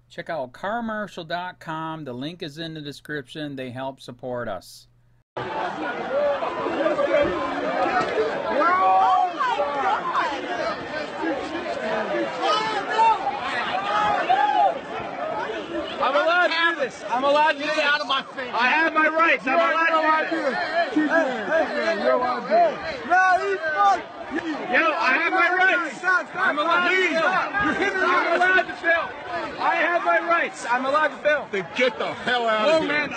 Check out carmarshal.com. The link is in the description. They help support us. I'm allowed to do this. I'm allowed to get out of my face. I have my rights. I'm allowed to do this. You're allowed to do it. No, he's fucked. Yo, I have my rights. I'm allowed to film. I'm allowed to film. I have my rights. I'm allowed to film. Then get the hell out of here. Man,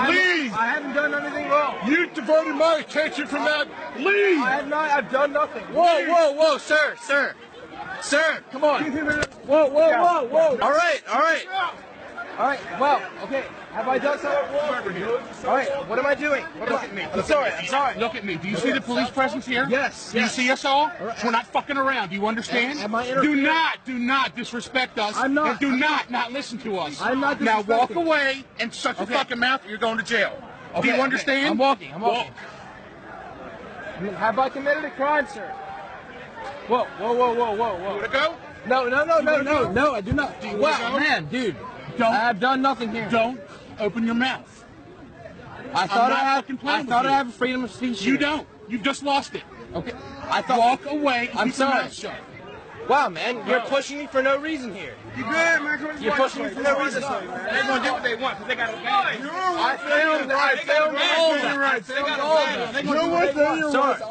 Leave. I haven't done anything wrong. You diverted my attention from that. Leave. I have not. I've done nothing. Whoa, whoa, whoa, sir, sir, sir. Come on. Whoa, whoa, whoa, whoa. All right, all right. All right, well, okay. Have I done something wrong? All right, what am I doing? Look at me. I'm sorry, I'm sorry. Look at me. Do you see the police presence here? Yes. Do you see us all? We're not fucking around. Do you understand? Am I do not disrespect us. I'm not. And do not listen to us. I'm not Now walk disrespecting. away and shut your fucking mouth or you're going to jail. Do you understand? I'm walking, I'm walking. Have I committed a crime, sir? Whoa, whoa, whoa, whoa, whoa, whoa. You want to go? No, I do not. Do you want to Wow, go? man, dude. Don't. I have done nothing here. Don't open your mouth. I thought I have have freedom of speech. You here. don't. You've just lost it. Okay. I thought. Walk away and I'm keep your sorry. mouth shut. Wow, man, you're pushing me for no reason here. You good, man? You're pushing me for no reason. They're gonna do what they want because they got a badge. I filmed all of that. Sorry.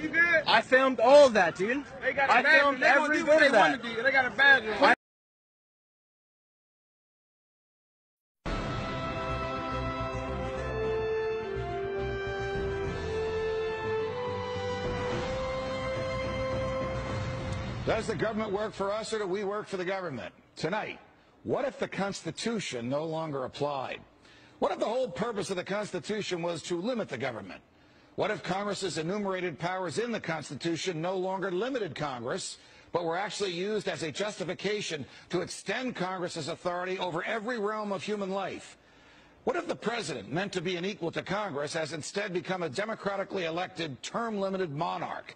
You good? I filmed all of that, dude. I filmed every bit of that. They got a badge. Does the government work for us or do we work for the government? Tonight, what if the Constitution no longer applied? What if the whole purpose of the Constitution was to limit the government? What if Congress's enumerated powers in the Constitution no longer limited Congress, but were actually used as a justification to extend Congress's authority over every realm of human life? What if the president, meant to be an equal to Congress, has instead become a democratically elected, term-limited monarch?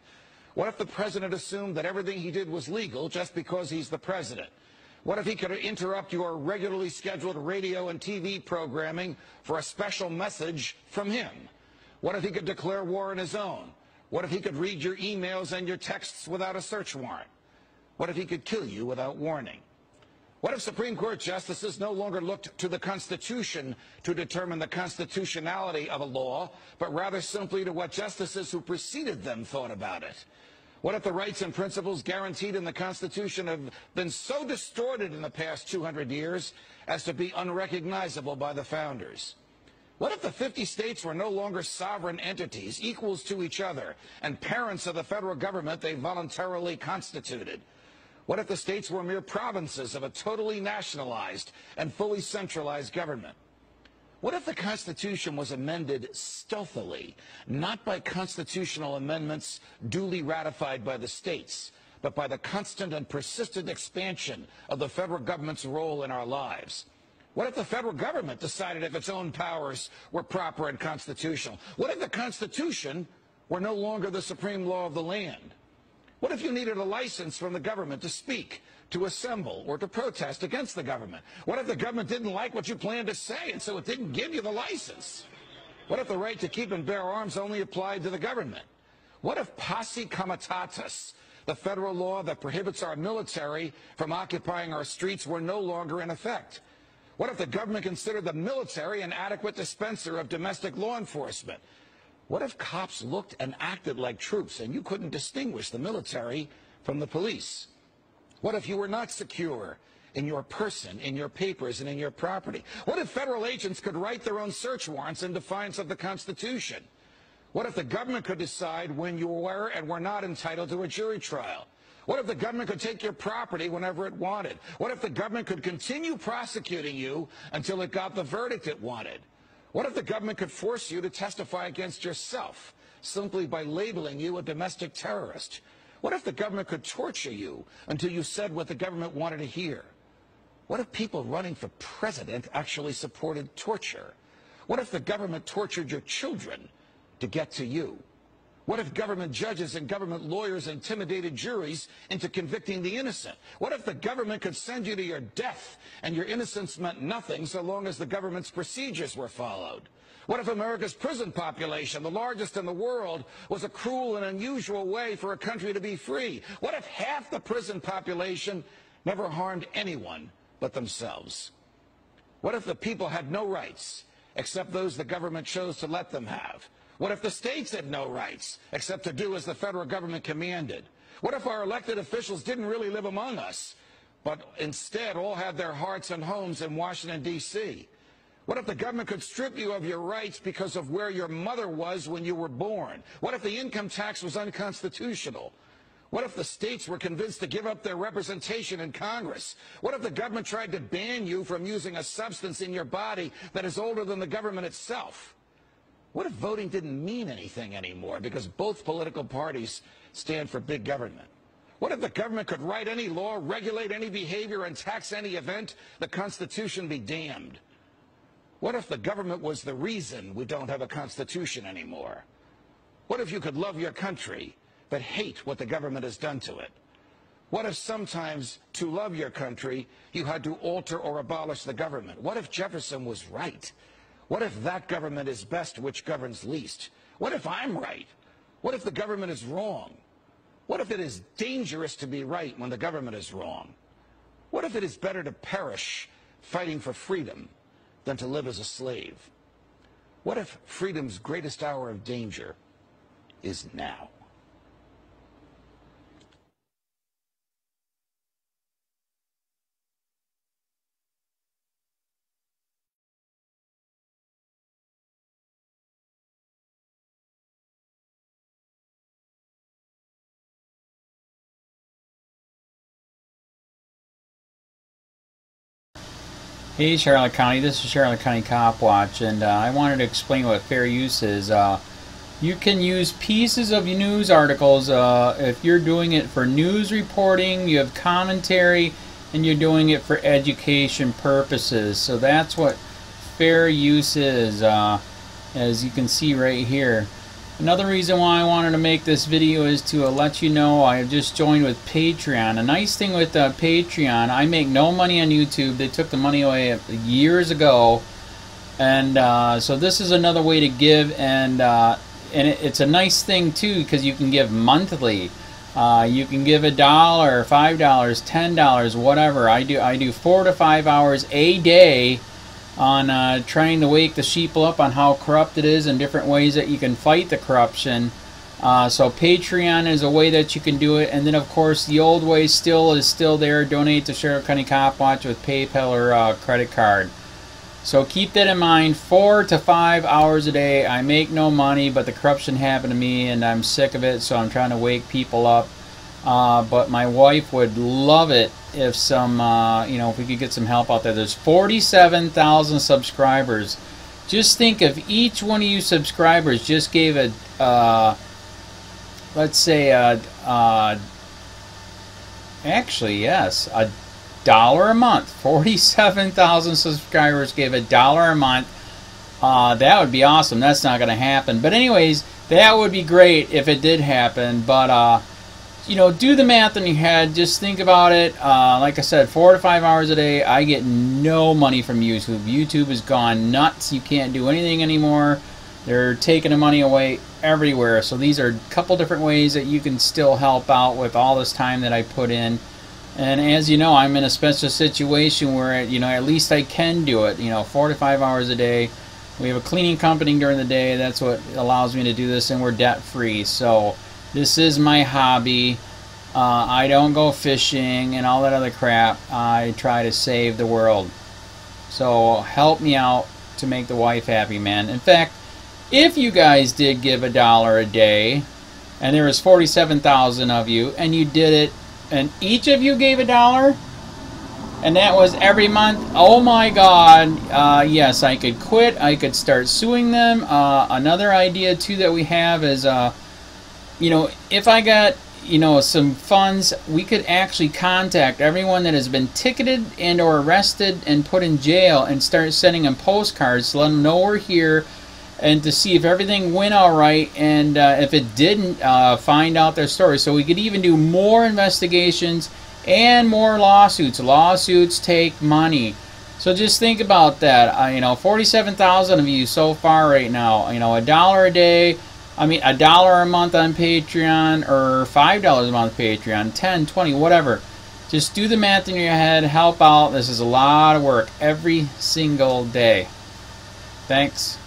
What if the president assumed that everything he did was legal just because he's the president? What if he could interrupt your regularly scheduled radio and TV programming for a special message from him? What if he could declare war on his own? What if he could read your emails and your texts without a search warrant? What if he could kill you without warning? What if Supreme Court justices no longer looked to the Constitution to determine the constitutionality of a law, but rather simply to what justices who preceded them thought about it? What if the rights and principles guaranteed in the Constitution have been so distorted in the past 200 years as to be unrecognizable by the founders? What if the 50 states were no longer sovereign entities, equals to each other, and parents of the federal government they voluntarily constituted? What if the states were mere provinces of a totally nationalized and fully centralized government? What if the Constitution was amended stealthily, not by constitutional amendments duly ratified by the states, but by the constant and persistent expansion of the federal government's role in our lives? What if the federal government decided if its own powers were proper and constitutional? What if the Constitution were no longer the supreme law of the land? What if you needed a license from the government to speak, to assemble, or to protest against the government? What if the government didn't like what you planned to say, and so it didn't give you the license? What if the right to keep and bear arms only applied to the government? What if posse comitatus, the federal law that prohibits our military from occupying our streets, were no longer in effect? What if the government considered the military an adequate dispenser of domestic law enforcement? What if cops looked and acted like troops and you couldn't distinguish the military from the police? What if you were not secure in your person, in your papers, and in your property? What if federal agents could write their own search warrants in defiance of the Constitution? What if the government could decide when you were and were not entitled to a jury trial? What if the government could take your property whenever it wanted? What if the government could continue prosecuting you until it got the verdict it wanted? What if the government could force you to testify against yourself simply by labeling you a domestic terrorist? What if the government could torture you until you said what the government wanted to hear? What if people running for president actually supported torture? What if the government tortured your children to get to you? What if government judges and government lawyers intimidated juries into convicting the innocent? What if the government could send you to your death and your innocence meant nothing so long as the government's procedures were followed? What if America's prison population, the largest in the world, was a cruel and unusual way for a country to be free? What if half the prison population never harmed anyone but themselves? What if the people had no rights except those the government chose to let them have? What if the states had no rights except to do as the federal government commanded? What if our elected officials didn't really live among us, but instead all had their hearts and homes in Washington, D.C.? What if the government could strip you of your rights because of where your mother was when you were born? What if the income tax was unconstitutional? What if the states were convinced to give up their representation in Congress? What if the government tried to ban you from using a substance in your body that is older than the government itself? What if voting didn't mean anything anymore because both political parties stand for big government? What if the government could write any law, regulate any behavior, and tax any event? The Constitution be damned. What if the government was the reason we don't have a Constitution anymore? What if you could love your country but hate what the government has done to it? What if sometimes to love your country you had to alter or abolish the government? What if Jefferson was right? What if that government is best which governs least? What if I'm right? What if the government is wrong? What if it is dangerous to be right when the government is wrong? What if it is better to perish fighting for freedom than to live as a slave? What if freedom's greatest hour of danger is now? Hey Charlotte County, this is Charlotte County Cop Watch, and I wanted to explain what fair use is. You can use pieces of news articles if you're doing it for news reporting, you have commentary, and you're doing it for education purposes. So that's what fair use is, as you can see right here. Another reason why I wanted to make this video is to let you know I have just joined with Patreon. A nice thing with Patreon, I make no money on YouTube. They took the money away years ago, and so this is another way to give, and it's a nice thing too because you can give monthly. You can give $1, $5, $10, whatever. I do 4 to 5 hours a day on trying to wake the sheeple up on how corrupt it is and different ways that you can fight the corruption. So Patreon is a way that you can do it, and then of course the old way is still there. Donate to Charlotte County Cop Watch with PayPal or credit card. So keep that in mind. 4 to 5 hours a day. I make no money, but the corruption happened to me and I'm sick of it, so I'm trying to wake people up. But my wife would love it if some, if we could get some help out there. There's 47,000 subscribers. Just think if each one of you subscribers just gave a, let's say, actually, yes, $1 a month. 47,000 subscribers gave $1 a month. That would be awesome. That's not going to happen. But anyways, that would be great if it did happen. But, do the math in your head. Just think about it. Like I said, 4 to 5 hours a day. I get no money from YouTube. YouTube has gone nuts. You can't do anything anymore. They're taking the money away everywhere. So these are a couple different ways that you can still help out with all this time that I put in. And as you know, I'm in a special situation where, at least I can do it. 4 to 5 hours a day. We have a cleaning company during the day. That's what allows me to do this, and we're debt-free. So this is my hobby. I don't go fishing and all that other crap. I try to save the world. So help me out to make the wife happy, man. In fact, if you guys did give $1 a day, and there was 47,000 of you, and you did it, and each of you gave $1, and that was every month, oh my God, yes, I could quit. I could start suing them. Another idea, too, that we have is, if I got, some funds, we could actually contact everyone that has been ticketed and or arrested and put in jail and start sending them postcards to let them know we're here and to see if everything went all right, and if it didn't, find out their story. So we could even do more investigations and more lawsuits. Lawsuits take money. So just think about that. You know, 47,000 of you so far right now. You know, $1 a day. I mean, $1 a month on Patreon, or $5 a month Patreon, 10, 20, whatever. Just do the math in your head. Help out. This is a lot of work every single day. Thanks.